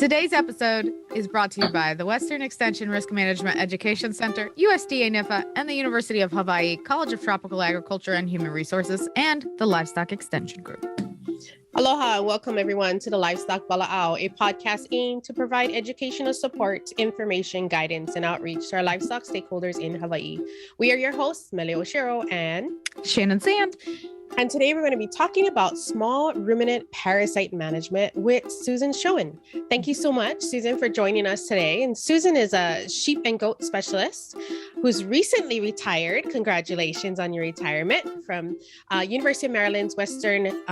Today's episode is brought to you by the Western Extension Risk Management Education Center, USDA NIFA, and the University of Hawaii College of Tropical Agriculture and Human Resources, and the Livestock Extension Group. Aloha, and welcome everyone to the Livestock Wala'au, a podcast aimed to provide educational support, information, guidance, and outreach to our livestock stakeholders in Hawaii. We are your hosts, Mele Oshiro and Shannon Sand. And today we're going to be talking about small ruminant parasite management with Susan Schoenian. Thank you so much, Susan, for joining us today. And Susan is a sheep and goat specialist who's recently retired. Congratulations on your retirement from University of Maryland's Western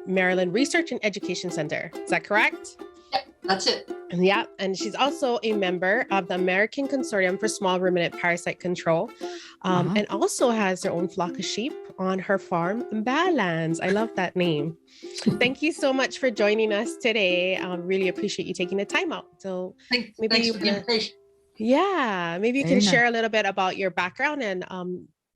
Maryland Research and Education Center. Is that correct? Yep, that's it. Yeah, and she's also a member of the American Consortium for Small Ruminant Parasite Control, and also has her own flock of sheep on her farm, Badlands. I love that name. Thank you so much for joining us today. Really appreciate you taking the time out. So thanks for the invitation. Yeah, maybe you can share a little bit about your background and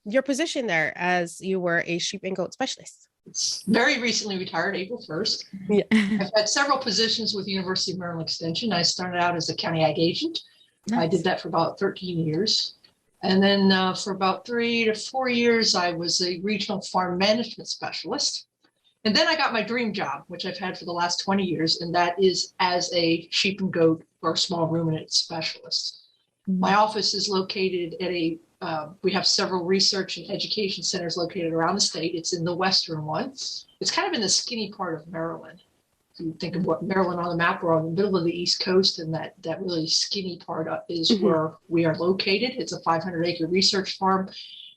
your position there as you were a sheep and goat specialist. It's very recently retired, April 1st. Yeah. I've had several positions with the University of Maryland Extension. I started out as a county ag agent. Nice. I did that for about 13 years. And then for about 3 to 4 years, I was a regional farm management specialist. And then I got my dream job, which I've had for the last 20 years, and that is as a sheep and goat or small ruminant specialist. Mm-hmm. My office is located at we have several research and education centers located around the state. It's in the western one. It's kind of in the skinny part of Maryland. If you think of what Maryland on the map, we're on the middle of the East Coast, and that really skinny part is where we are located. It's a 500-acre research farm.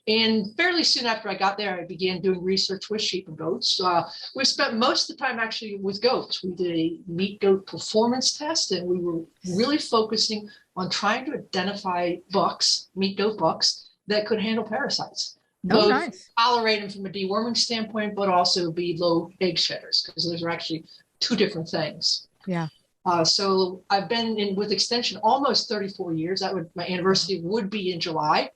And fairly soon after I got there, I began doing research with sheep and goats. We spent most of the time actually with goats. We did a meat goat performance test, and we were really focusing on trying to identify bucks, meat goat bucks, that could handle parasites. Both tolerate them from a deworming standpoint, but also be low egg shedders, because those are actually two different things. Yeah. So I've been in with Extension almost 34 years. My anniversary would be in July.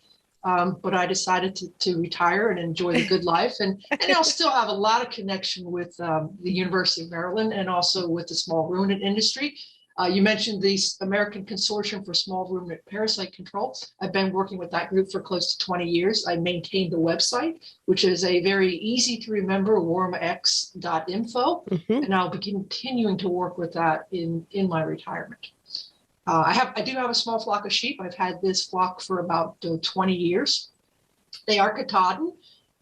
But I decided to retire and enjoy the good life. And I'll still have a lot of connection with the University of Maryland and also with the small ruminant industry. You mentioned the American Consortium for Small Ruminant Parasite Control. I've been working with that group for close to 20 years. I maintain the website, which is a very easy to remember, wormx.info. And I'll be continuing to work with that in my retirement. I do have a small flock of sheep. I've had this flock for about 20 years. They are Katahdin.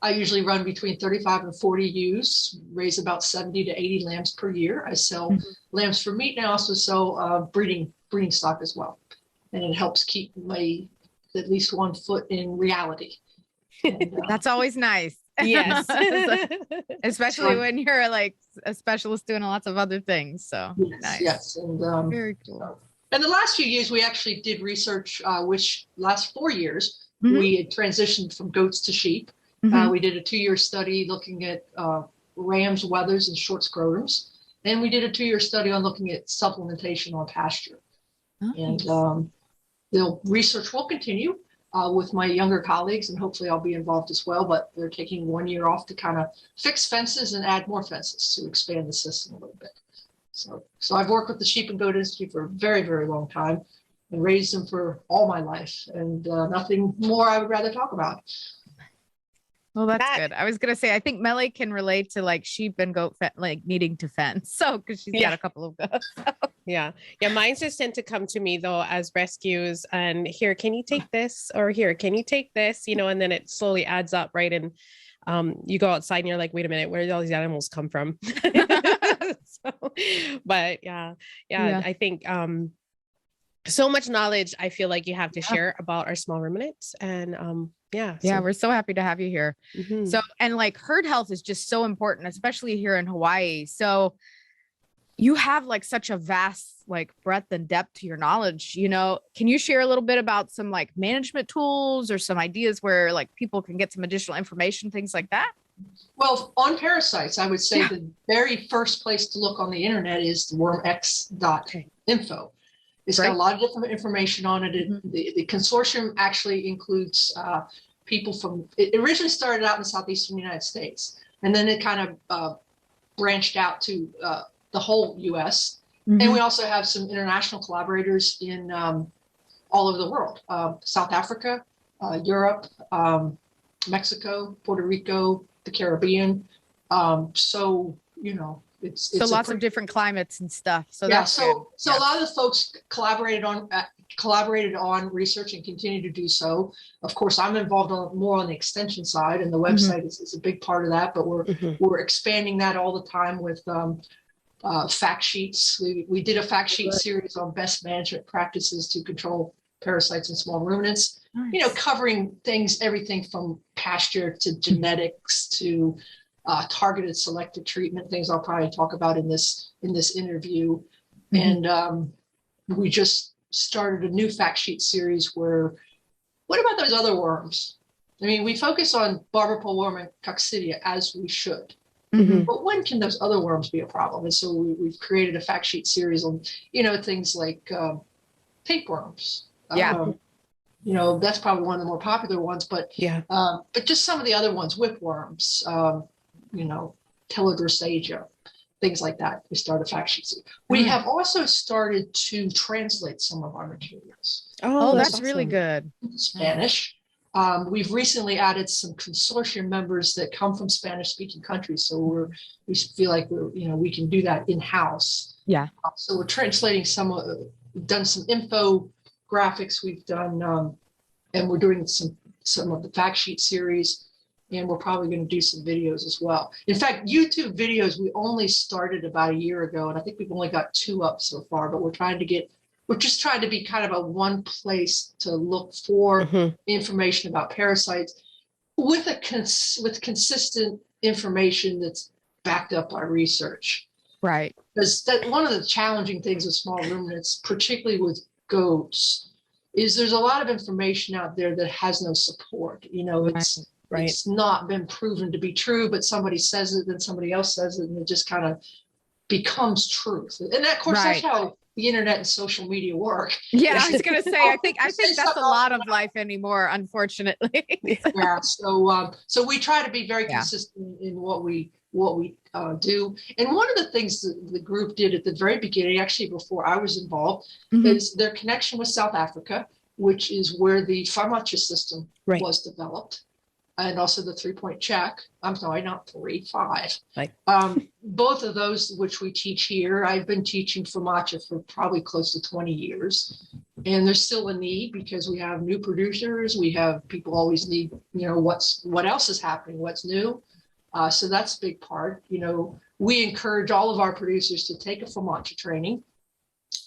I usually run between 35 and 40 ewes, raise about 70 to 80 lambs per year. I sell lambs for meat, and I also sell breeding stock as well. And it helps keep my at least 1 foot in reality. And, that's always nice. Yes. Especially when you're like a specialist doing lots of other things. So yes, nice. Yes. And very cool. In the last few years, we actually did research, which last 4 years, we had transitioned from goats to sheep. We did a 2-year study looking at rams, wethers, and short scrotums. And we did a 2-year study on looking at supplementation on pasture. And the research will continue with my younger colleagues, and hopefully I'll be involved as well. But they're taking 1 year off to kind of fix fences and add more fences to expand the system a little bit. So I've worked with the sheep and goat industry for a very, very long time and raised them for all my life, and nothing more I would rather talk about. Well, that's good. I was going to say, I think Melly can relate to like sheep and goat, like needing to fence. So, cause she's got a couple of goats. So. Yeah. Mine just tend to come to me though, as rescues, and here, can you take this? Or here, can you take this? And then it slowly adds up. Right. And you go outside and you're like, wait a minute, where did all these animals come from? But I think so much knowledge I feel like you have to share about our small ruminants, and we're so happy to have you here. So, and like herd health is just so important, especially here in Hawaii. So you have like such a vast like breadth and depth to your knowledge. Can you share a little bit about some like management tools or some ideas where like people can get some additional information, things like that? Well, on parasites, I would say the very first place to look on the internet is wormx.info. It's got a lot of different information on it. The consortium actually includes people it originally started out in the southeastern United States, and then it kind of branched out to the whole U.S. And we also have some international collaborators in all over the world, South Africa, Europe, Mexico, Puerto Rico, the Caribbean. So, you know, it's lots of different climates and stuff. So yeah, that's good. So a lot of the folks collaborated on research and continue to do so. Of course, I'm involved more on the extension side, and the website is a big part of that. But we're expanding that all the time with fact sheets. We did a fact sheet series on best management practices to control parasites in small ruminants. Nice. You know, covering everything from pasture to genetics to targeted selective treatment, things I'll probably talk about in this interview. And we just started a new fact sheet series where, what about those other worms? I mean, we focus on barber pole worm and coccidia as we should. But when can those other worms be a problem? And so we've created a fact sheet series on, you know, things like tapeworms. You know, that's probably one of the more popular ones, but just some of the other ones, whipworms, you know, Teledrossagia, things like that. We started fact sheets. We have also started to translate some of our materials. Oh, that's awesome. Really good. Spanish. We've recently added some consortium members that come from Spanish-speaking countries, so we feel like we can do that in-house. Yeah. So we're translating we've done some infographics. We've done, and we're doing some of the fact sheet series, and we're probably going to do some videos as well. In fact, YouTube videos we only started about a year ago, and I think we've only got 2 up so far. But we're just trying to be kind of a one place to look for information about parasites with consistent information that's backed up by research. Right. Because one of the challenging things with small ruminants, particularly with goats, is there's a lot of information out there that has no support. You know, it's not been proven to be true, but somebody says it, then somebody else says it, and it just kind of becomes truth. And of course, that's how the internet and social media work. Yeah, I was gonna say, I think that's a lot of life anymore, unfortunately. Yeah. So we try to be very consistent in what we do. And one of the things that the group did at the very beginning, actually before I was involved, is their connection with South Africa, which is where the farmacia system was developed. And also the 3-point check. I'm sorry, not 3, 5. Right. Both of those, which we teach here. I've been teaching farmacia for probably close to 20 years. And there's still a need because we have new producers. We have people always need, what else is happening, what's new. So that's a big part. We encourage all of our producers to take a farmacia training.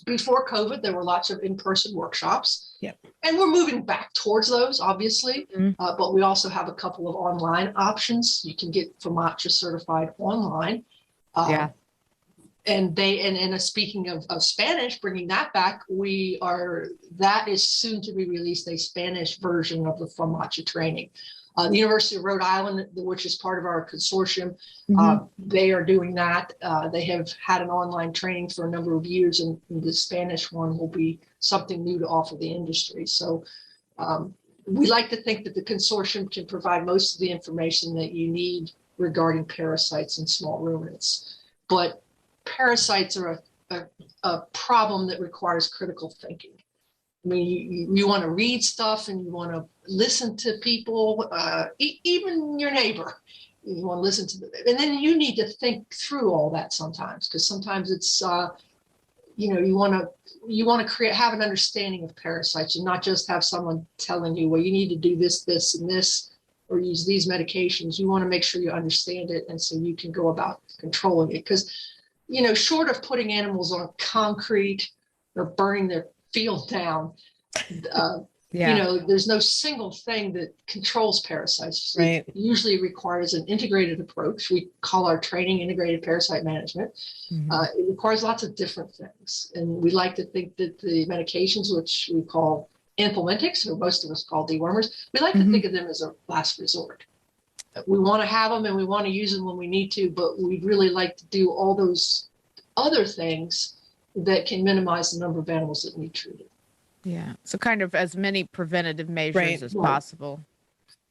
Before COVID, there were lots of in-person workshops. Yep. And we're moving back towards those, obviously. But we also have a couple of online options. You can get farmacia certified online. And speaking of Spanish, bringing that back, that is soon to be released, a Spanish version of the farmacia training. The University of Rhode Island, which is part of our consortium, they are doing that. They have had an online training for a number of years, and the Spanish one will be something new to offer the industry. So we like to think that the consortium can provide most of the information that you need regarding parasites in small ruminants. But parasites are a problem that requires critical thinking. I mean, you want to read stuff and you want to listen to people, even your neighbor. You want to listen to them. And then you need to think through all that sometimes, because sometimes it's, you want to have an understanding of parasites and not just have someone telling you, well, you need to do this, this, and this, or use these medications. You want to make sure you understand it, and so you can go about controlling it. Because, short of putting animals on concrete or burning their field down, there's no single thing that controls parasites. Right. It usually requires an integrated approach. We call our training integrated parasite management. It requires lots of different things, and we like to think that the medications, which we call anthelmintics, or most of us call dewormers, we like to think of them as a last resort. We want to have them and we want to use them when we need to, but we'd really like to do all those other things that can minimize the number of animals that need treated. Yeah. So kind of as many preventative measures as possible.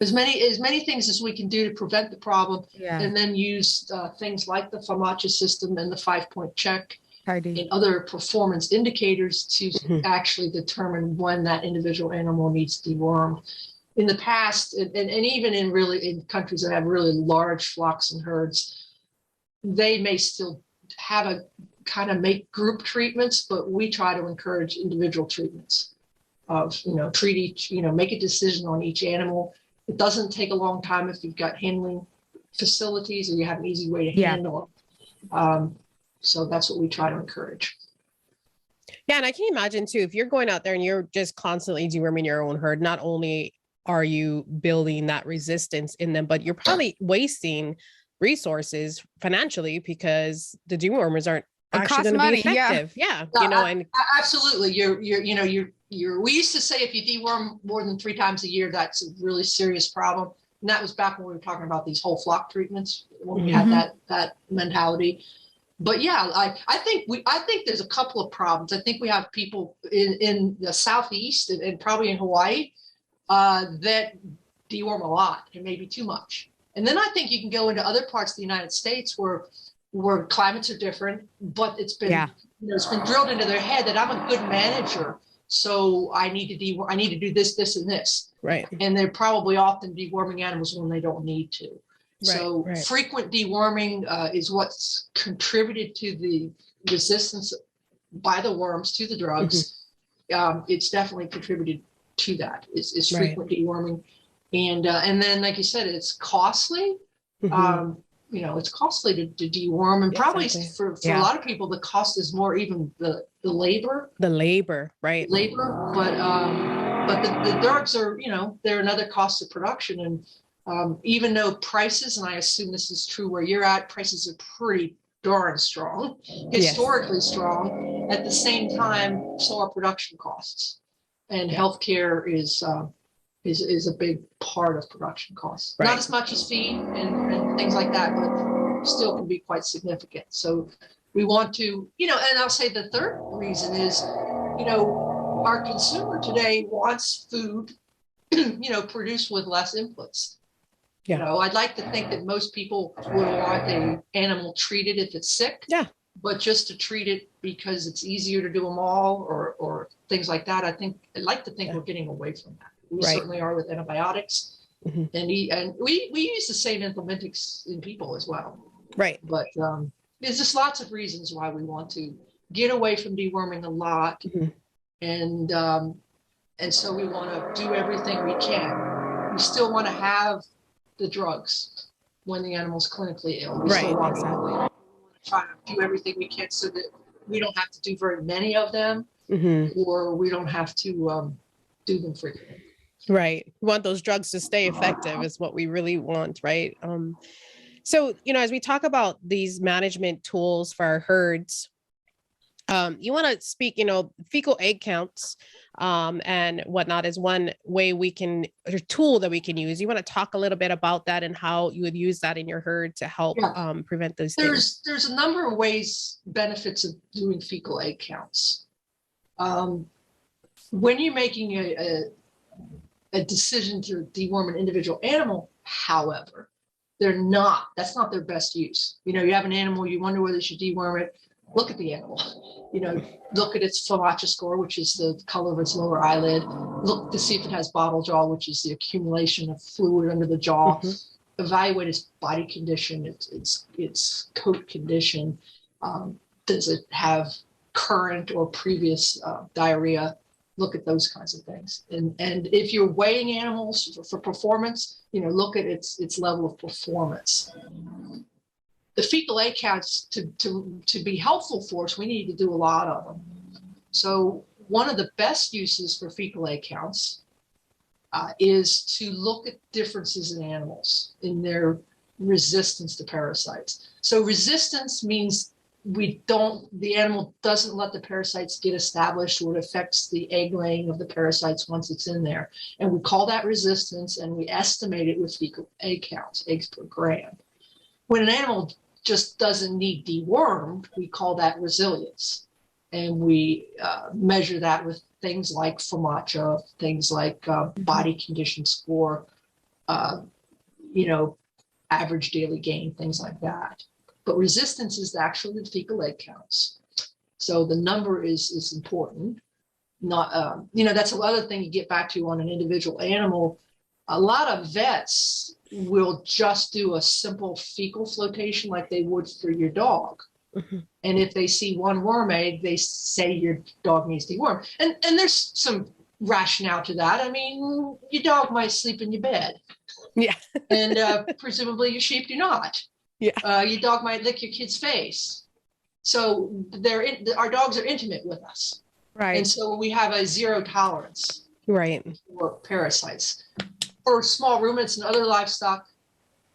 As many things as we can do to prevent the problem, and then use things like the farmacia system and the 5-point check and other performance indicators to actually determine when that individual animal needs dewormed. In the past, and even in countries that have really large flocks and herds, they may still have a kind of make group treatments, but we try to encourage individual treatments of, treat each, make a decision on each animal. It doesn't take a long time if you've got handling facilities or you have an easy way to handle them. So that's what we try to encourage. Yeah, and I can imagine too, if you're going out there and you're just constantly deworming your own herd, not only are you building that resistance in them, but you're probably wasting resources financially because the dewormers aren't actually going to be effective. Yeah. And absolutely. We used to say if you deworm more than 3 times a year, that's a really serious problem. And that was back when we were talking about these whole flock treatments, when we had that mentality. But yeah, I think there's a couple of problems. I think we have people in the Southeast and probably in Hawaii that deworm a lot and maybe too much. And then I think you can go into other parts of the United States where climates are different, but it's been it's been drilled into their head that I'm a good manager, so I need to do this, this, and this. Right. And they're probably often deworming animals when they don't need to. So frequent deworming is what's contributed to the resistance by the worms to the drugs. It's definitely contributed to that. It's frequent deworming, and then, like you said, it's costly. It's costly to deworm, and probably for a lot of people, the cost is more even the labor. The labor, right? Labor, but the drugs are, they're another cost of production, and even though prices, and I assume this is true where you're at, prices are pretty darn strong, historically strong. At the same time, so are production costs, and healthcare is a big part of production costs. Not as much as feed and things like that, but still can be quite significant. So we want to, and I'll say the third reason is, our consumer today wants food, produced with less inputs. I'd like to think that most people would want an animal treated if it's sick. Yeah. But just to treat it because it's easier to do them all or things like that, I'd like to think we're getting away from that. We certainly are with antibiotics, and we use the same antibiotics in people as well. Right. But there's just lots of reasons why we want to get away from deworming a lot, and so we want to do everything we can. We still want to have the drugs when the animal's clinically ill. We still want to try to do everything we can so that we don't have to do very many of them, or we don't have to do them frequently. Right. We want those drugs to stay effective is what we really want. Right. So, as we talk about these management tools for our herds, you want to speak, fecal egg counts and whatnot is one way or tool that we can use. You want to talk a little bit about that and how you would use that in your herd to help prevent those things? There's a number of benefits of doing fecal egg counts. When you're making a decision to deworm an individual animal, however, that's not their best use. You have an animal, you wonder whether you should deworm it. Look at the animal, look at its FOMACHA score, which is the color of its lower eyelid. Look to see if it has bottle jaw, which is the accumulation of fluid under the jaw. Evaluate its body condition, its coat condition. Does it have current or previous diarrhea? Look at those kinds of things. And if you're weighing animals for performance, look at its level of performance. The fecal egg counts, to be helpful for us, we need to do a lot of them. So one of the best uses for fecal egg counts is to look at differences in animals, in their resistance to parasites. So resistance means the animal doesn't let the parasites get established, or it affects the egg laying of the parasites once it's in there. And we call that resistance, and we estimate it with fecal egg counts, eggs per gram. When an animal just doesn't need dewormed, we call that resilience. And we measure that with things like FOMACHA, things like body condition score, average daily gain, things like that. But resistance is actually the fecal egg counts. So the number is important. Not, that's another thing you get back to on an individual animal. A lot of vets will just do a simple fecal flotation like they would for your dog. Mm-hmm. And if they see one worm egg, they say your dog needs dewormed. And there's some rationale to that. I mean, your dog might sleep in your bed. Yeah. And presumably your sheep do not. Yeah. Your dog might lick your kid's face. So our dogs are intimate with us. Right. And so we have a zero tolerance for parasites. For small ruminants and other livestock,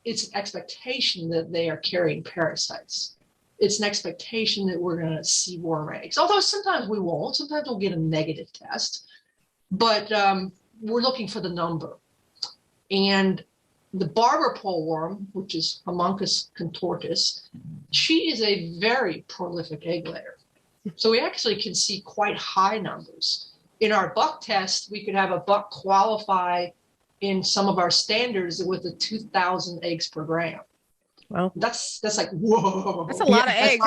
it's an expectation that they are carrying parasites. It's an expectation that we're going to see worm eggs. Although sometimes we won't. Sometimes we'll get a negative test. But we're looking for the number. And the barber pole worm, which is Homunculus contortus, she is a very prolific egg layer. So we actually can see quite high numbers. In our buck test, we could have a buck qualify in some of our standards with 2,000 eggs per gram. Wow. That's like, whoa. That's a lot of eggs.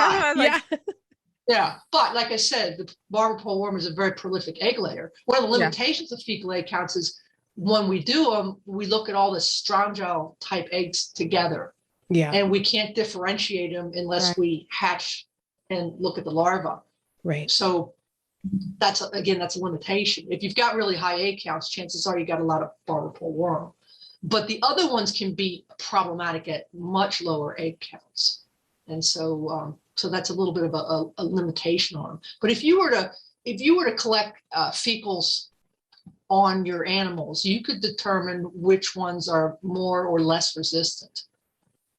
Yeah. But like I said, the barber pole worm is a very prolific egg layer. One of the limitations of fecal egg counts is when we do them, we look at all the strongel type eggs together. Yeah. And we can't differentiate them unless we hatch and look at the larva. Right. So that's a limitation. If you've got really high egg counts, chances are you got a lot of barber pole worm. But the other ones can be problematic at much lower egg counts. And so that's a little bit of a limitation on them. But if you were to collect fecals on your animals, you could determine which ones are more or less resistant.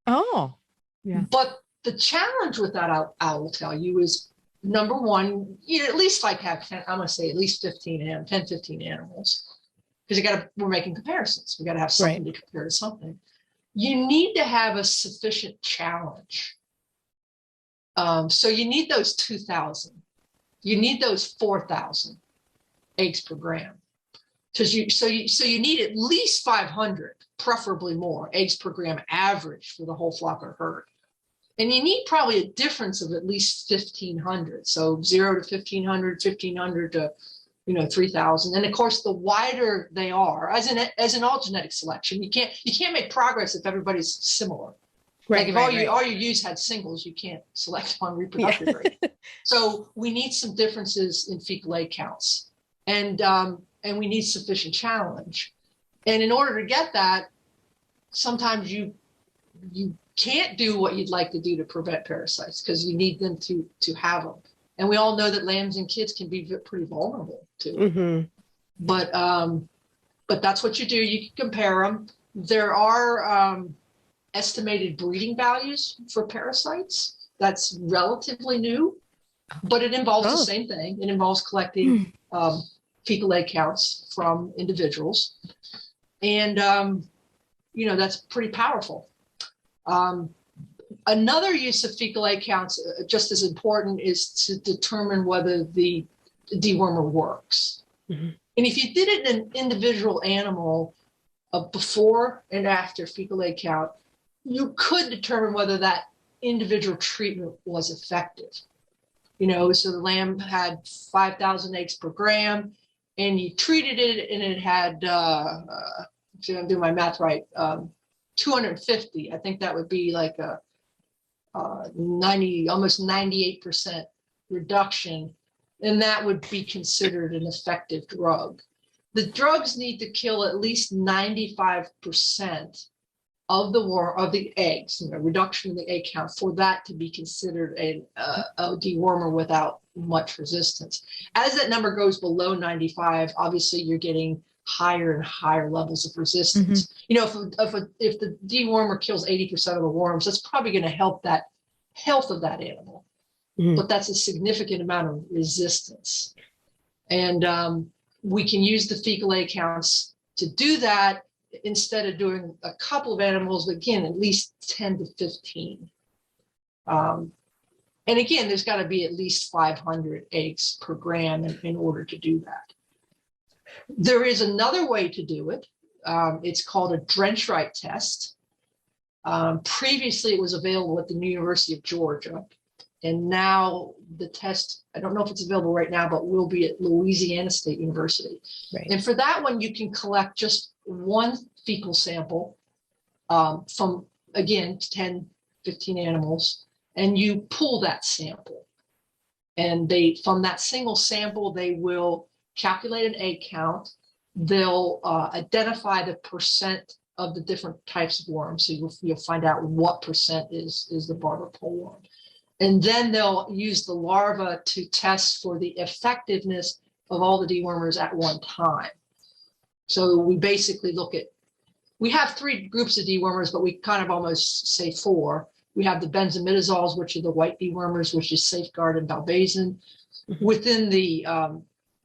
Oh, yeah. But the challenge with that, I will tell you, is number one, you at least have 10, I'm going to say at least 15 animals. Because we're making comparisons. We got to have something to compare to something. You need to have a sufficient challenge. So you need those 2,000. You need those 4,000 eggs per gram. Because you need at least 500, preferably more, eggs per gram average for the whole flock or herd. And you need probably a difference of at least 1,500. So 0 to 1,500, 1,500 to 3,000. And of course, the wider they are, as in all genetic selection, you can't make progress if everybody's similar. Right, like if all you use had singles, you can't select on reproductive rate. So we need some differences in fecal egg counts, and we need sufficient challenge. And in order to get that, sometimes you can't do what you'd like to do to prevent parasites because you need them to have them. And we all know that lambs and kids can be pretty vulnerable too. Mm-hmm. But that's what you do. You can compare them. There are estimated breeding values for parasites. That's relatively new, but it involves the same thing. It involves collecting fecal egg counts from individuals. And, that's pretty powerful. Another use of fecal egg counts, just as important, is to determine whether the dewormer works. Mm-hmm. And if you did it in an individual animal before and after fecal egg count, you could determine whether that individual treatment was effective. So the lamb had 5,000 eggs per gram, and you treated it, and it had, I'm doing my math right, 250. I think that would be like a almost 98% reduction, and that would be considered an effective drug. The drugs need to kill at least 95% of the eggs, reduction in the egg count, for that to be considered a dewormer without much resistance. As that number goes below 95, obviously you're getting higher and higher levels of resistance. Mm-hmm. If the dewormer kills 80% of the worms, that's probably going to help that health of that animal. Mm-hmm. But that's a significant amount of resistance. And we can use the fecal egg counts to do that instead of doing a couple of animals, but again, at least 10 to 15. And again, there's got to be at least 500 eggs per gram in order to do that. There is another way to do it. It's called a drench-right test. Previously, it was available at the University of Georgia. And now the test, I don't know if it's available right now, but will be at Louisiana State University. Right. And for that one, you can collect just one fecal sample from, again, 10, 15 animals, and you pull that sample. And from that single sample, they will calculate an egg count. They'll identify the percent of the different types of worms. So you'll find out what percent is the barber pole worm. And then they'll use the larva to test for the effectiveness of all the dewormers at one time. So we basically we have 3 groups of dewormers, but we kind of almost say 4. We have the benzimidazoles, which are the white dewormers, which is Safeguard and Valbazen. Within the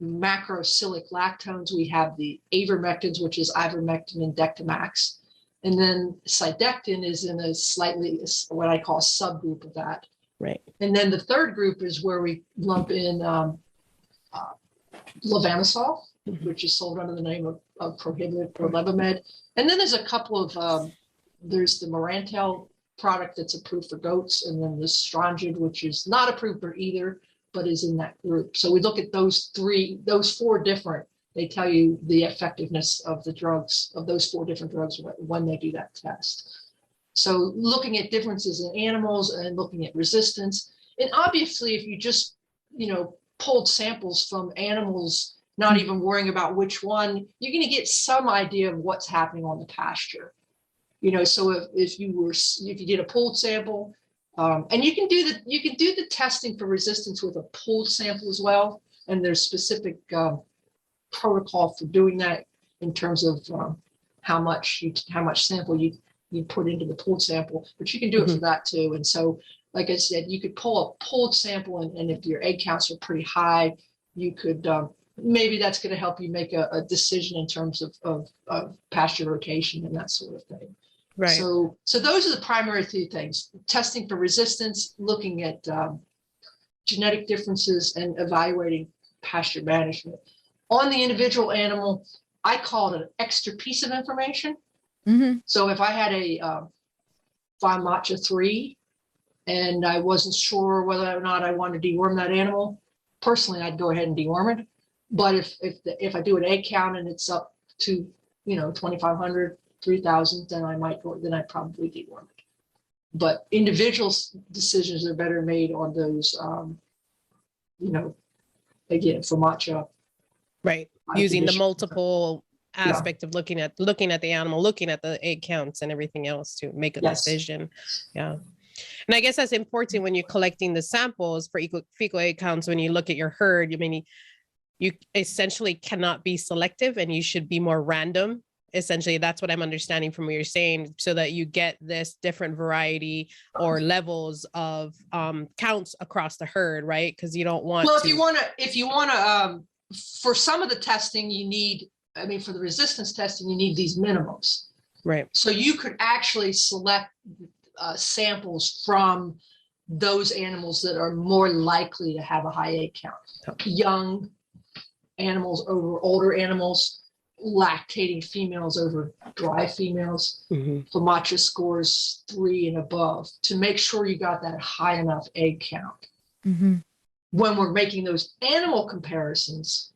macrocyclic lactones, we have the avermectins, which is ivermectin and Dectamax. And then Cydectin is in a slightly, what I call a subgroup of that. Right. And then the third group is where we lump in levamisole, which is sold under the name of prohibited or Levamed. And then there's a couple of, there's the Marantel product that's approved for goats, and then the Strongid, which is not approved for either, but is in that group. So we look at those 4 different, they tell you the effectiveness of the drugs, of those 4 different drugs when they do that test. So looking at differences in animals and looking at resistance. And obviously, if you just, pulled samples from animals, not even worrying about which one, you're going to get some idea of what's happening on the pasture. So if you get a pooled sample, and you can do the testing for resistance with a pooled sample as well. And there's specific protocol for doing that in terms of how much sample you put into the pooled sample, but you can do it for that too. And so, like I said, you could pull a pooled sample, and if your egg counts are pretty high, you could maybe that's going to help you make a decision in terms of pasture rotation and that sort of thing. Right. So those are the primary 3 things: testing for resistance, looking at genetic differences, and evaluating pasture management. On the individual animal, I call it an extra piece of information. So if I had a Famacha 3 and I wasn't sure whether or not I wanted to deworm that animal, personally, I'd go ahead and deworm it. But if I do an egg count and it's up to 2,500, 3,000, then I'd probably deworm it. But individual decisions are better made on those, again, Famacha. Right. Using the multiple aspect of looking at the animal, looking at the egg counts and everything else to make a decision. Yeah. And I guess that's important when you're collecting the samples for fecal egg counts. When you look at your herd, you essentially cannot be selective, and you should be more random. Essentially, that's what I'm understanding from what you're saying, so that you get this different variety or levels of counts across the herd, right? Because you don't want. Well, if you want to, for some of the testing, you need. For the resistance testing, you need these minimums. Right. So you could actually select samples from those animals that are more likely to have a high egg count. Young animals over older animals, lactating females over dry females. Famacha scores 3 and above to make sure you got that high enough egg count. When we're making those animal comparisons,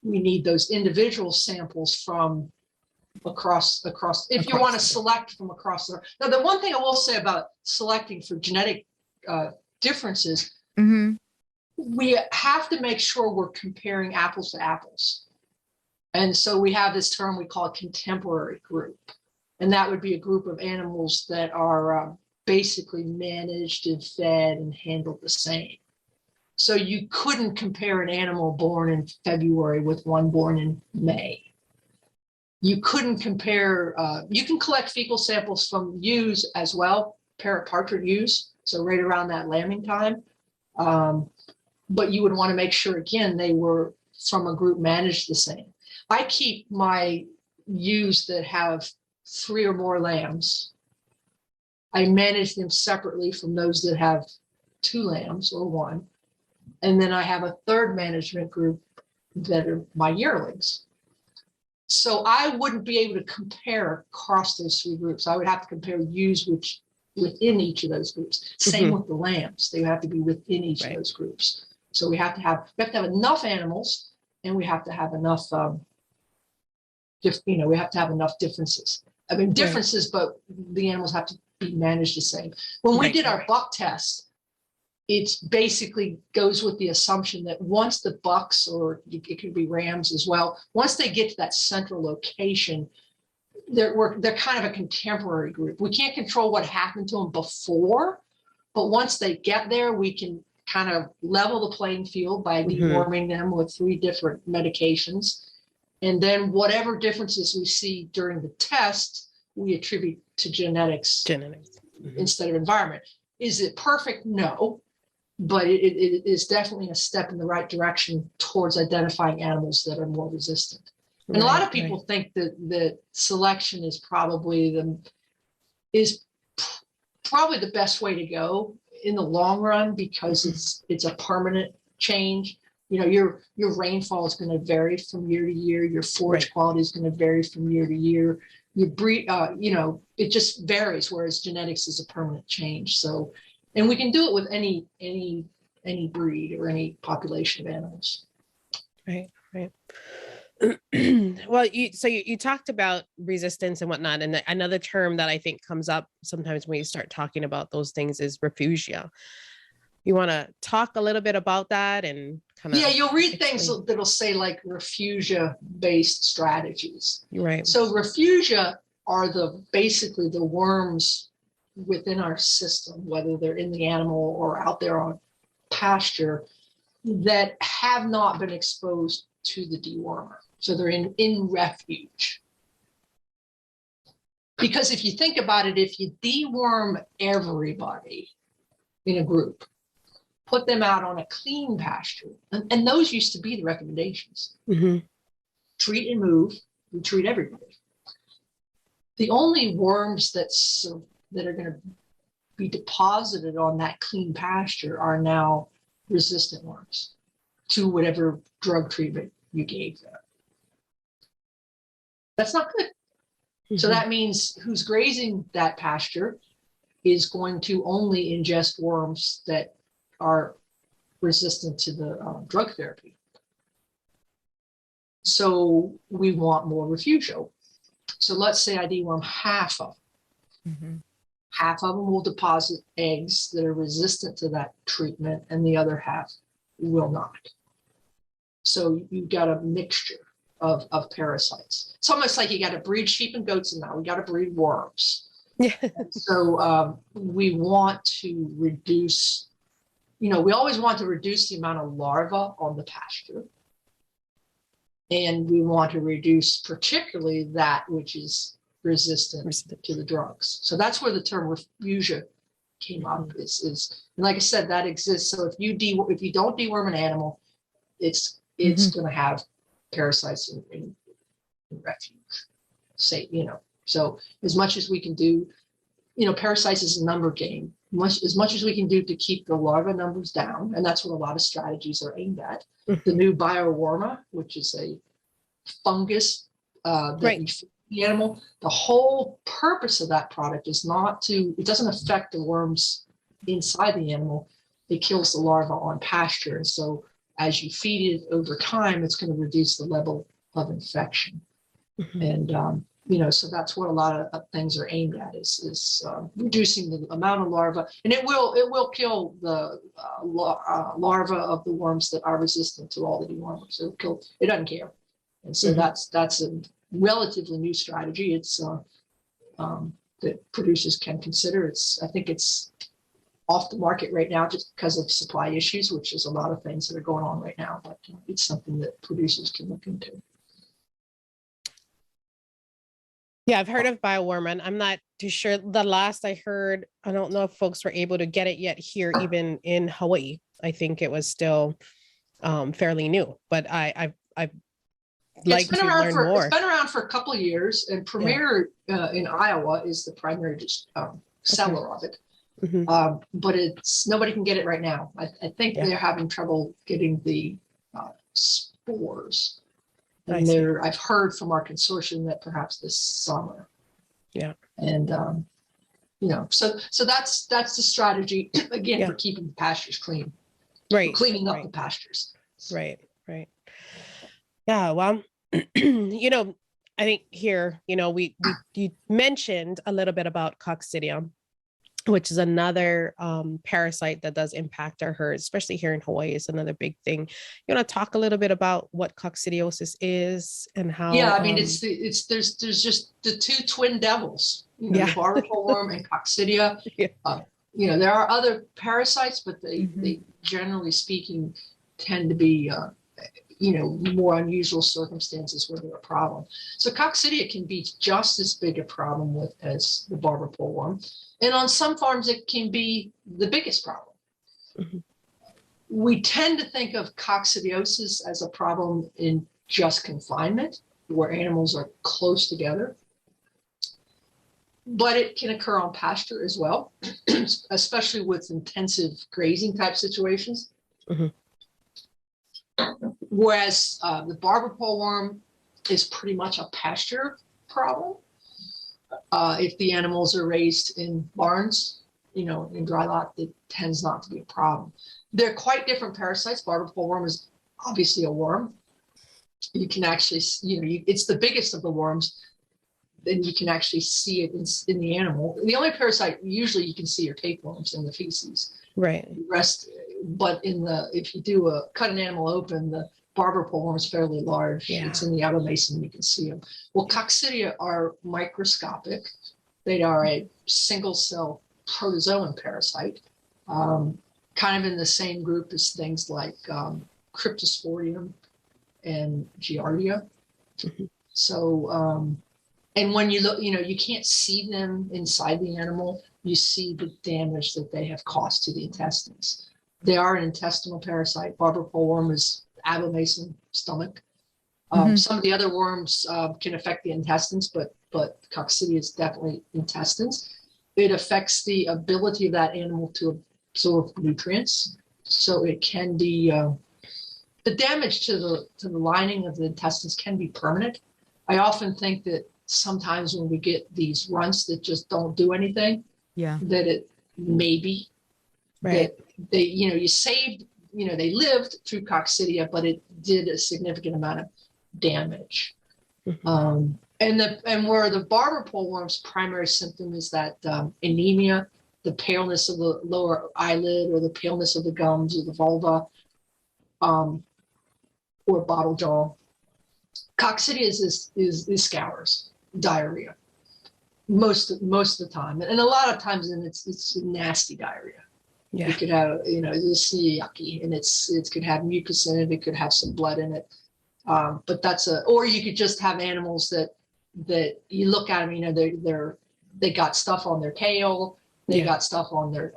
we need those individual samples from across. If you want to select from across the. Now, the one thing I will say about selecting for genetic differences, we have to make sure we're comparing apples to apples. And so we have this term we call a contemporary group. And that would be a group of animals that are basically managed and fed and handled the same. So you couldn't compare an animal born in February with one born in May. You couldn't compare, you can collect fecal samples from ewes as well, parrot partridge ewes, so right around that lambing time. But you would want to make sure, again, they were from a group managed the same. I keep my ewes that have 3 or more lambs. I manage them separately from those that have 2 lambs or 1. And then I have a third management group that are my yearlings. So I wouldn't be able to compare across those 3 groups. I would have to compare ewes which within each of those groups. Same with the lambs. They have to be within each of those groups. So we have to have enough animals, and we have to have enough, we have to have enough differences. I mean, differences, but the animals have to be managed the same. When we did our buck test, it basically goes with the assumption that once the bucks, or it could be rams as well, once they get to that central location, they're kind of a contemporary group. We can't control what happened to them before, but once they get there, we can kind of level the playing field by deworming them with 3 different medications. And then whatever differences we see during the test, we attribute to genetics instead of environment. Is it perfect? No, but it is definitely a step in the right direction towards identifying animals that are more resistant. And a lot of people think that selection is probably the best way to go in the long run, because it's a permanent change. You know, your rainfall is going to vary from year to year. Your forage quality is going to vary from year to year. Your breed, it just varies. Whereas genetics is a permanent change. So, and we can do it with any breed or any population of animals. Right. Well, you talked about resistance and whatnot, and another term that I think comes up sometimes when you start talking about those things is refugia. You want to talk a little bit about that and kind of you'll read things that'll say like refugia based strategies. Right. So refugia are basically the worms within our system, whether they're in the animal or out there on pasture, that have not been exposed to the dewormer. So they're in refuge. Because if you think about it, if you deworm everybody in a group, put them out on a clean pasture, and those used to be the recommendations. Treat and move, we treat everybody. The only worms that are going to be deposited on that clean pasture are now resistant worms to whatever drug treatment you gave them. That's not good. So that means who's grazing that pasture is going to only ingest worms that are resistant to the drug therapy. So we want more refugio. So let's say I deworm half of them. Half of them will deposit eggs that are resistant to that treatment, and the other half will not. So you've got a mixture of parasites. It's almost like you got to breed sheep and goats, and now we got to breed worms. So we want to reduce, we always want to reduce the amount of larvae on the pasture. And we want to reduce particularly that which is resistant to the drugs. So that's where the term refugia came up. Is and like I said, that exists. So if you don't deworm an animal, it's going to have parasites in refuge. So as much as we can do, parasites is a number game. As much as we can do to keep the larva numbers down, and that's what a lot of strategies are aimed at. The new biowarma, which is a fungus that you feed the animal. The whole purpose of that product is it doesn't affect the worms inside the animal. It kills the larva on pasture. And so as you feed it over time, it's going to reduce the level of infection. And, so that's what a lot of things are aimed at is reducing the amount of larvae. And it will kill the larvae of the worms that are resistant to all the dewormers. It doesn't care. And so that's a relatively new strategy. It's that producers can consider. I think it's off the market right now just because of supply issues, which is a lot of things that are going on right now, but it's something that producers can look into. Yeah, I've heard of biowarma. I'm not too sure. The last I heard, I don't know if folks were able to get it yet here, even in Hawaii. I think it was still fairly new, but I've like to learn more. It's been around for a couple of years, and Premier in Iowa is the primary seller of it. But nobody can get it right now. I think they're having trouble getting the spores. And I've heard from our consortium that perhaps this summer. And So that's the strategy again for keeping the pastures clean, cleaning up the pastures. Right. Yeah. Well, I think here, you mentioned a little bit about coccidia, which is another parasite that does impact our herds, especially here in Hawaii. Is another big thing. You want to talk a little bit about what coccidiosis is and how? Yeah, I mean, there's just the two twin devils, the barber pole worm and coccidia. There are other parasites, but they generally speaking tend to be more unusual circumstances where they're a problem. So coccidia can be just as big a problem as the barber pole worm. And on some farms, it can be the biggest problem. Mm-hmm. We tend to think of coccidiosis as a problem in just confinement, where animals are close together. But it can occur on pasture as well, especially with intensive grazing type situations. Mm-hmm. Whereas the barber pole worm is pretty much a pasture problem. If the animals are raised in barns, in dry lot, it tends not to be a problem. They're quite different parasites. Barber pole worm is obviously a worm. You can actually, it's the biggest of the worms. Then you can actually see it in the animal. The only parasite usually you can see are tapeworms in the feces. Right. The rest, but if you cut an animal open, the barber pole worm is fairly large. Yeah. It's in the outer mason, you can see them. Well, coccidia are microscopic. They are a single cell protozoan parasite, kind of in the same group as things like Cryptosporidium and Giardia. Mm-hmm. So, and when you look, you can't see them inside the animal. You see the damage that they have caused to the intestines. They are an intestinal parasite. Barber pole worm is abomasum, stomach. Some of the other worms can affect the intestines, but coccidia is definitely intestines. It affects the ability of that animal to absorb nutrients. So it can be the damage to the lining of the intestines can be permanent. I often think that sometimes when we get these runts that just don't do anything, that it may be that they, you saved, they lived through coccidia, but it did a significant amount of damage. Mm-hmm. And where the barber pole worm's primary symptom is that anemia, the paleness of the lower eyelid, or the paleness of the gums or the vulva, or bottle jaw. Coccidia is scours, diarrhea, most of the time, and a lot of times, and it's nasty diarrhea. Yeah. It could have, it's yucky, and it could have mucus in it. It could have some blood in it. But or you could just have animals that you look at them, they got stuff on their tail, they got stuff on their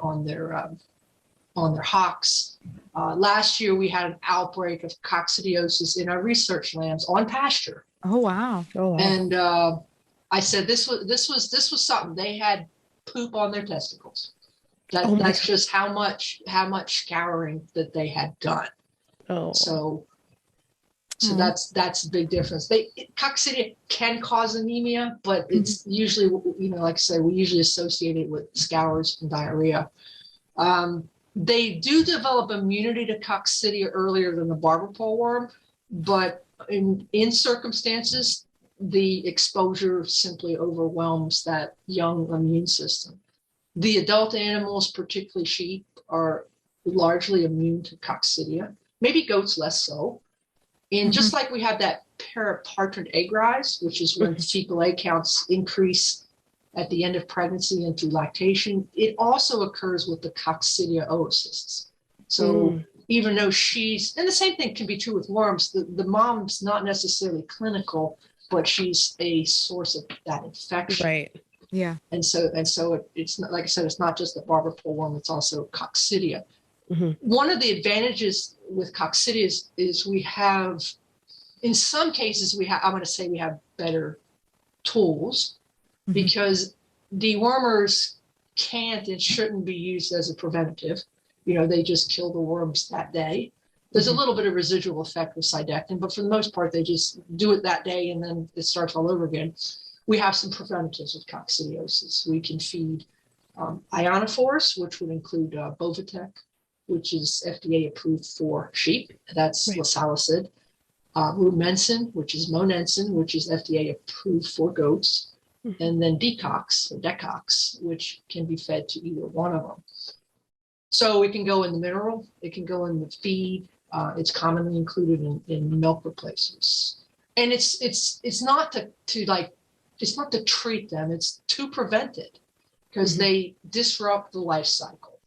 hocks. Last year we had an outbreak of coccidiosis in our research lambs on pasture. Oh wow! And I said this was something. They had poop on their testicles. That's just how much scouring that they had done. Oh. So that's a big difference. Coccidia can cause anemia, but it's usually, like I said, we usually associate it with scours and diarrhea. They do develop immunity to coccidia earlier than the barber pole worm, but in circumstances, the exposure simply overwhelms that young immune system. The adult animals, particularly sheep, are largely immune to coccidia. Maybe goats less so. And just like we have that parapartrid egg rise, which is when fecal egg counts increase at the end of pregnancy and through lactation, it also occurs with the coccidia oocysts. So even though and the same thing can be true with worms, the mom's not necessarily clinical, but she's a source of that infection. Right. Yeah. And so it's not, like I said, it's not just the barber pole worm, it's also coccidia. Mm-hmm. One of the advantages with coccidia is we have, in some cases, I'm going to say we have better tools, because dewormers can't and shouldn't be used as a preventative. They just kill the worms that day. There's a little bit of residual effect with cydectin, but for the most part, they just do it that day and then it starts all over again. We have some preventatives with coccidiosis. We can feed ionophores, which would include Bovatec, which is FDA approved for sheep. That's Lasalicid. Rumensin, which is Monensin, which is FDA approved for goats. And then Decox, or Decox, which can be fed to either one of them. So it can go in the mineral, it can go in the feed. It's commonly included in milk replacements. And it's not to it's not to treat them, it's to prevent it, because they disrupt the life cycle.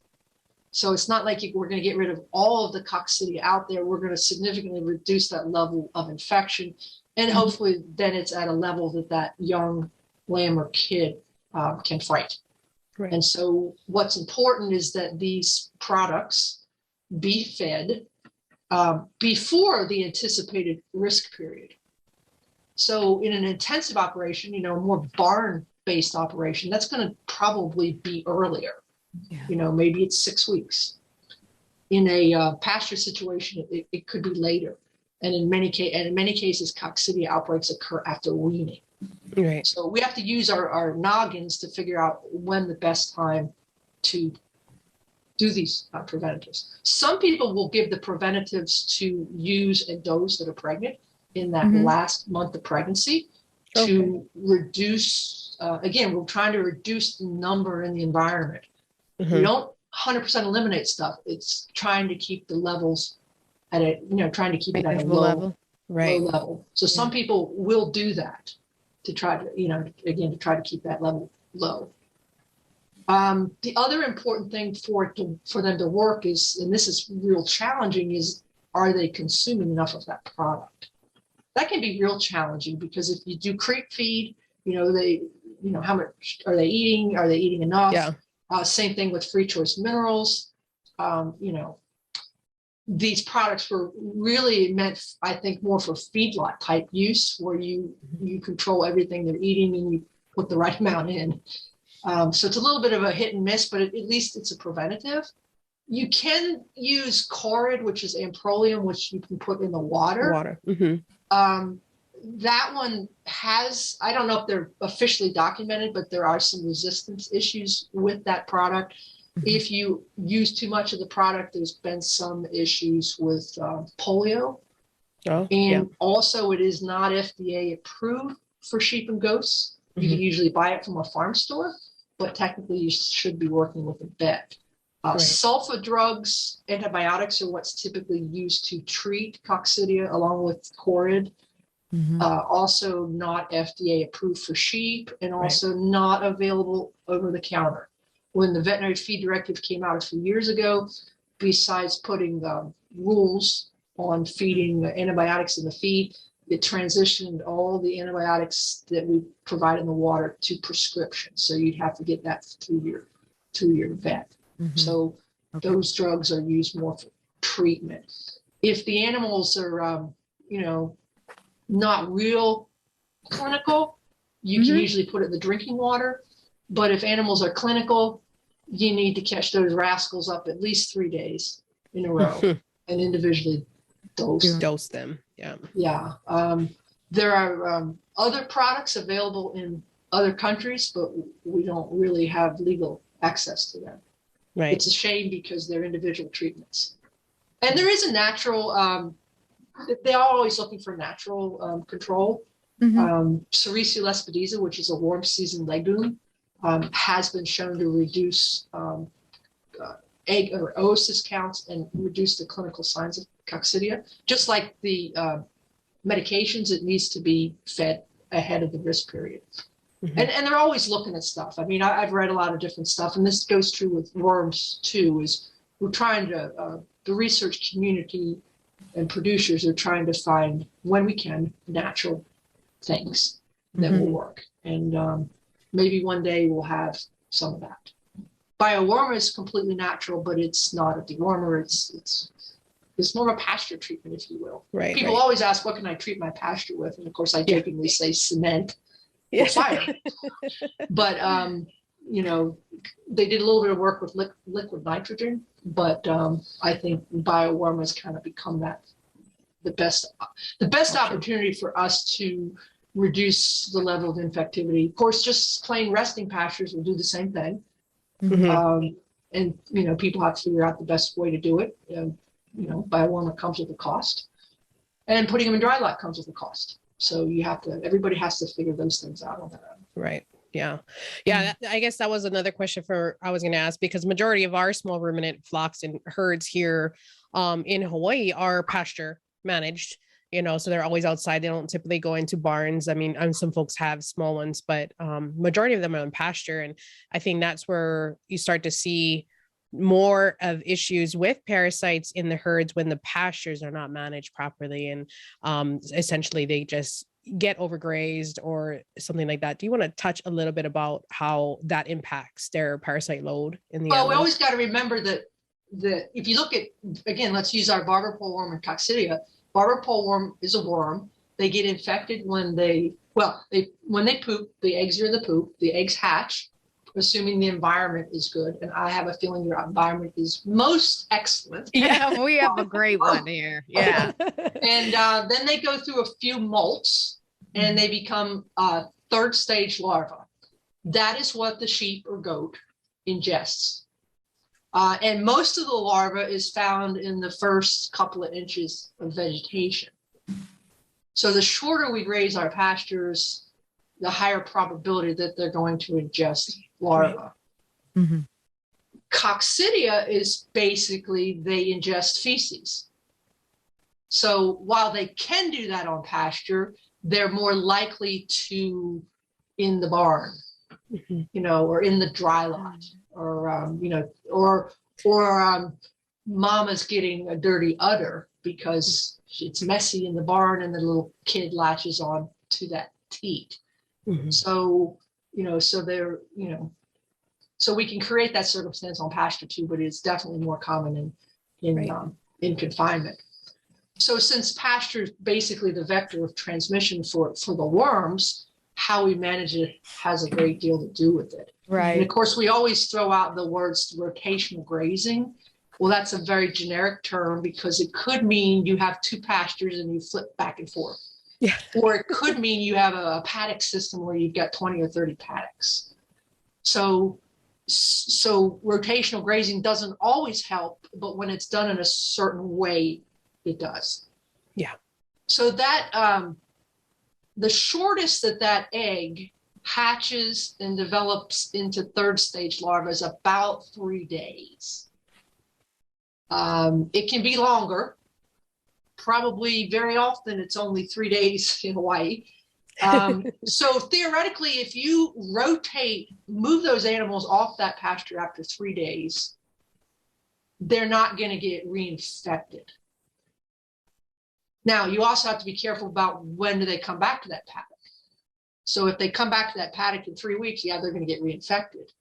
So it's not like we're going to get rid of all of the coccidia out there. We're going to significantly reduce that level of infection. And hopefully then it's at a level that young lamb or kid can fight. Right. And so what's important is that these products be fed before the anticipated risk period. So in an intensive operation, a more barn-based operation, that's going to probably be earlier. Yeah. Maybe it's 6 weeks. In a pasture situation, it could be later. And in many cases, coccidia outbreaks occur after weaning. Right. So we have to use our noggins to figure out when the best time to do these preventatives. Some people will give the preventatives to use in does that are pregnant in that last month of pregnancy to reduce, again, we're trying to reduce the number in the environment. We don't 100% eliminate stuff. It's trying to keep the levels at trying to keep it at a low level. Right. Low level. So some people will do that to try to, to try to keep that level low. The other important thing for them to work is, and this is real challenging, is are they consuming enough of that product? That can be real challenging because if you do creep feed, how much are they eating? Are they eating enough? Yeah. Same thing with free choice minerals. These products were really meant, I think, more for feedlot type use, where you control everything they're eating and you put the right amount in. So it's a little bit of a hit and miss, but at least it's a preventative. You can use Corid, which is Amprolium, which you can put in the water. That one has, I don't know if they're officially documented, but there are some resistance issues with that product. If you use too much of the product, there's been some issues with polio. Also it is not FDA approved for sheep and goats. You can usually buy it from a farm store, but technically you should be working with a vet. Sulfa drugs, antibiotics are what's typically used to treat coccidia along with Corid. Also not FDA approved for sheep and also not available over the counter. When the veterinary feed directive came out a few years ago, besides putting rules on feeding antibiotics in the feed, it transitioned all the antibiotics that we provide in the water to prescription. So you'd have to get that through your vet. So those drugs are used more for treatment. If the animals are, not real clinical, you can usually put it in the drinking water. But if animals are clinical, you need to catch those rascals up at least 3 days in a row and individually dose them. Yeah. There are other products available in other countries, but we don't really have legal access to them. Right. It's a shame because they're individual treatments. And there is a natural, they are always looking for natural control. Sericea lespedeza, which is a warm season legume, has been shown to reduce egg or oocyst counts and reduce the clinical signs of coccidia. Just like the medications, it needs to be fed ahead of the risk period. And they're always looking at stuff. I mean, I've read a lot of different stuff, and this goes true with worms too, is we're trying to, the research community and producers are trying to find, when we can, natural things that will work. And maybe one day we'll have some of that. Biowormer is completely natural, but it's not a dewormer. It's more of a pasture treatment, if you will. People always ask, what can I treat my pasture with? And of course, I jokingly say cement or fire. But, they did a little bit of work with liquid nitrogen, but I think biowormer has kind of become the best opportunity for us to reduce the level of infectivity. Of course, just plain resting pastures will do the same thing. And, people have to figure out the best way to do it. By warmer comes with a cost. And putting them in dry lot comes with a cost. So everybody has to figure those things out on their own. Right. Yeah. Yeah. I guess that was another question I was going to ask, because majority of our small ruminant flocks and herds here in Hawaii are pasture managed, so they're always outside. They don't typically go into barns. I mean, some folks have small ones, but majority of them are in pasture. And I think that's where you start to see more of issues with parasites in the herds when the pastures are not managed properly. And essentially they just get overgrazed or something like that. Do you want to touch a little bit about how that impacts their parasite load in the animals? We always got to remember that if you look at, again, let's use our barber pole worm and coccidia. Barber pole worm is a worm. They get infected when they poop. The eggs are in the poop. The eggs hatch, assuming the environment is good. And I have a feeling your environment is most excellent. Yeah, we have a great one here. Yeah. And then they go through a few molts and they become third stage larvae. That is what the sheep or goat ingests. And most of the larva is found in the first couple of inches of vegetation. So the shorter we graze our pastures, the higher probability that they're going to ingest larvae. Mm-hmm. Coccidia is basically they ingest feces. So while they can do that on pasture, they're more likely to in the barn, or in the dry lot, or mama's getting a dirty udder because it's messy in the barn and the little kid latches on to that teat. So, so we can create that circumstance on pasture too, but it's definitely more common in confinement. So since pasture is basically the vector of transmission for the worms, how we manage it has a great deal to do with it. Right. And of course, we always throw out the words rotational grazing. Well, that's a very generic term because it could mean you have two pastures and you flip back and forth. Yeah. Or it could mean you have a paddock system where you've got 20 or 30 paddocks. So rotational grazing doesn't always help, but when it's done in a certain way, it does. Yeah. So that the shortest that egg hatches and develops into third stage larvae is about 3 days. It can be longer. Probably very often it's only 3 days in Hawaii. So theoretically, if you move those animals off that pasture after 3 days, they're not going to get reinfected. Now, you also have to be careful about when do they come back to that paddock. So if they come back to that paddock in 3 weeks, they're going to get reinfected.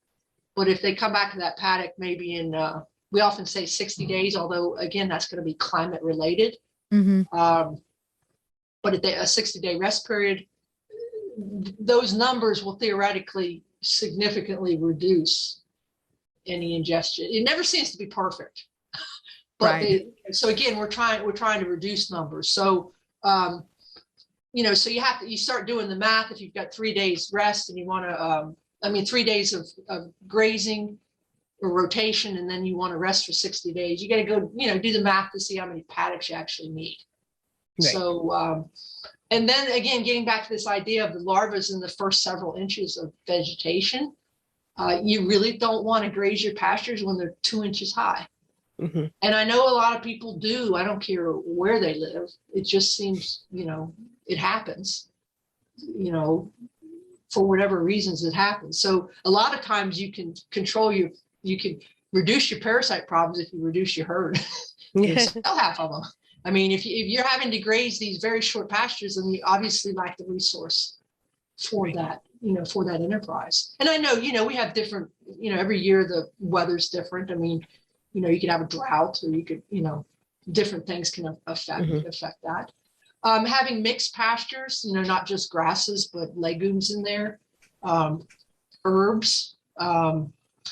But if they come back to that paddock maybe in, we often say 60 days, although again, that's going to be climate related. But at a 60-day rest period, those numbers will theoretically significantly reduce any ingestion. It never seems to be perfect. But so again, we're trying to reduce numbers. So, so you start doing the math. If you've got 3 days rest and you want to, 3 days of grazing or rotation, and then you want to rest for 60 days, you got to go, do the math to see how many paddocks you actually need. Right. So, and then again, getting back to this idea of the larvae in the first several inches of vegetation, you really don't want to graze your pastures when they're 2 inches high. And I know a lot of people do. I don't care where they live. It just seems, it happens, for whatever reasons it happens. So a lot of times you can you can reduce your parasite problems if you reduce your herd. Sell half of them. I mean, if you're having to graze these very short pastures, then you obviously lack the resource for that, for that enterprise. And I know, we have different, every year the weather's different. I mean, you could have a drought, or you could, different things can affect that. Having mixed pastures, not just grasses, but legumes in there, herbs.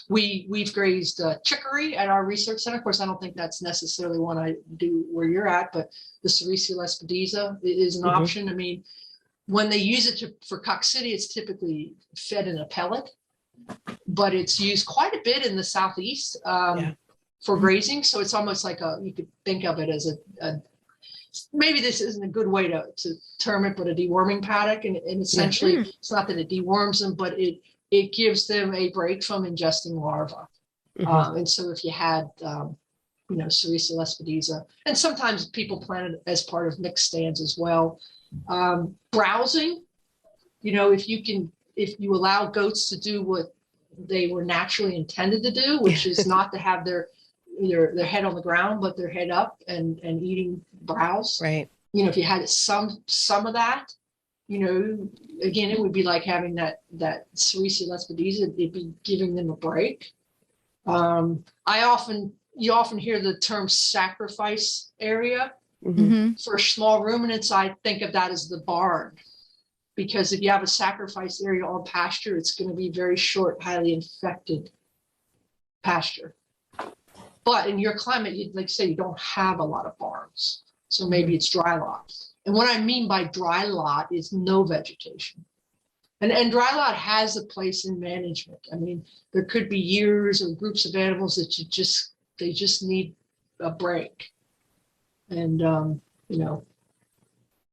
We've grazed chicory at our research center. Of course, I don't think that's necessarily one I do where you're at, but the Sericea lespedeza is an option. I mean, when they use it for coccidia, it's typically fed in a pellet. but it's used quite a bit in the Southeast for grazing. So it's almost like you could think of it as a maybe this isn't a good way to term it, but a deworming paddock. And essentially, it's not that it deworms them, but it gives them a break from ingesting larvae. And so if you had, Sericea lespedeza, and sometimes people plant it as part of mixed stands as well. Browsing, if you allow goats to do what they were naturally intended to do, which is not to have their head on the ground, but their head up and eating browse. Right. If you had some of that, again, it would be like having that Sericea lespedeza. It'd be giving them a break. You often hear the term sacrifice area. For small ruminants, I think of that as the barn, because if you have a sacrifice area on pasture, it's going to be very short, highly infected pasture. But in your climate, like say, you don't have a lot of barns. So maybe it's dry lot. And what I mean by dry lot is no vegetation. And dry lot has a place in management. I mean, there could be years or groups of animals that they just need a break. And,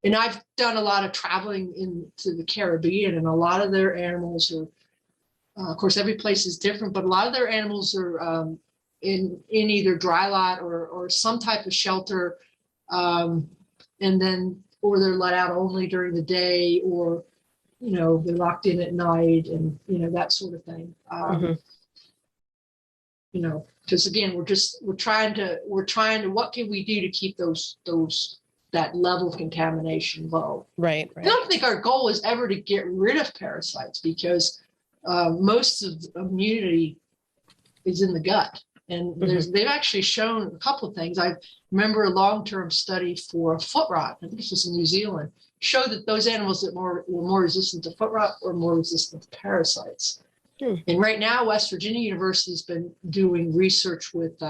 and I've done a lot of traveling into the Caribbean, and a lot of their animals are, of course, every place is different, but a lot of their animals are in either dry lot or some type of shelter, or they're let out only during the day, or they're locked in at night, and that sort of thing. Because again, we're trying to what can we do to keep that level of contamination low? Right. I don't think our goal is ever to get rid of parasites, because most of the immunity is in the gut. And they've actually shown a couple of things. I remember a long-term study for foot rot, I think this was in New Zealand, showed that those animals that were more resistant to foot rot were more resistant to parasites. And right now, West Virginia University has been doing research with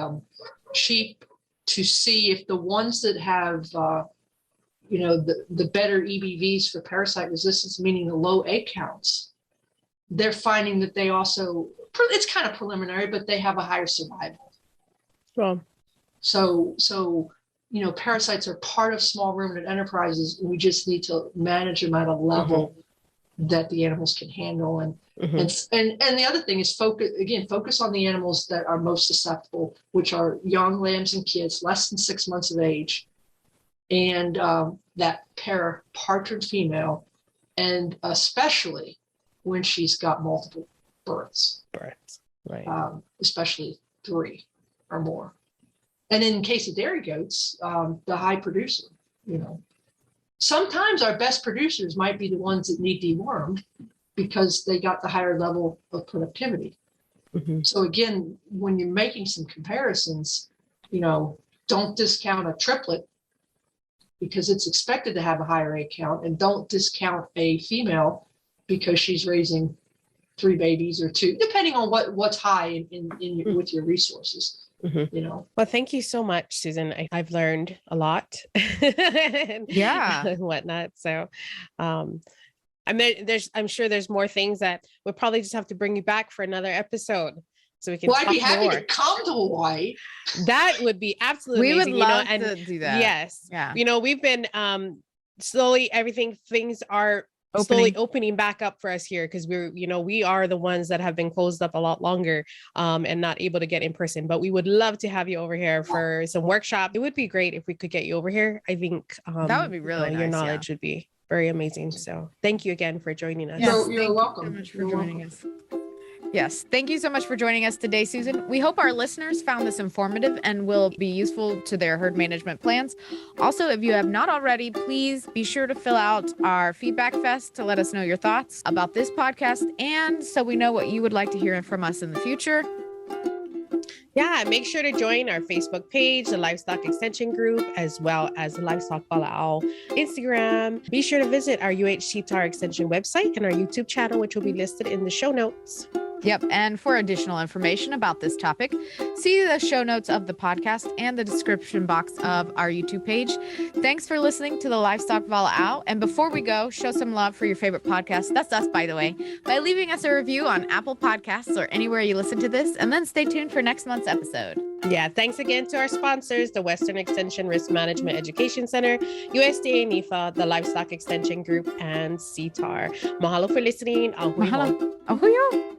sheep to see if the ones that have, the better EBVs for parasite resistance, meaning the low egg counts, they're finding that they also, it's kind of preliminary, but they have a higher survival. Well, so parasites are part of small ruminant enterprises. We just need to manage them at a level that the animals can handle. And the other thing is focus on the animals that are most susceptible, which are young lambs and kids less than 6 months of age, and that pair partridge female, and especially when she's got multiple births, right? Especially 3 or more. And in case of dairy goats, the high producer, sometimes our best producers might be the ones that need dewormed because they got the higher level of productivity. So again, when you're making some comparisons, don't discount a triplet because it's expected to have a higher egg count, and don't discount a female because she's raising 3 babies or 2, depending on what's high with your resources. Well, thank you so much, Susan. I've learned a lot. And whatnot. So, I'm sure there's more things that we'll probably just have to bring you back for another episode, so we can. Well, I'd be happy to come to Hawaii. That would be absolutely amazing. We would love to do that. Yes. Yeah. We've been slowly things are slowly opening back up for us here, because we are the ones that have been closed up a lot longer and not able to get in person. But we would love to have you over here for some workshop. It would be great if we could get you over here. I think that would be really nice. Your knowledge would be very amazing. So thank you again for joining us. Yes, you're welcome. Thank you so much for joining us. Yes, thank you so much for joining us today, Susan. We hope our listeners found this informative and will be useful to their herd management plans. Also, if you have not already, please be sure to fill out our feedback fest to let us know your thoughts about this podcast, and so we know what you would like to hear from us in the future. Yeah, make sure to join our Facebook page, the Livestock Extension Group, as well as the Livestock Wala'au Instagram. Be sure to visit our UHT TAR Extension website and our YouTube channel, which will be listed in the show notes. Yep. And for additional information about this topic, see the show notes of the podcast and the description box of our YouTube page. Thanks for listening to the Livestock Wala'au. And before we go, show some love for your favorite podcast. That's us, by the way, by leaving us a review on Apple Podcasts or anywhere you listen to this. And then stay tuned for next month's episode. Yeah, thanks again to our sponsors, the Western Extension Risk Management Education Center, USDA NIFA, the Livestock Extension Group, and CTAR. Mahalo for listening. Mahalo. Ahuyo.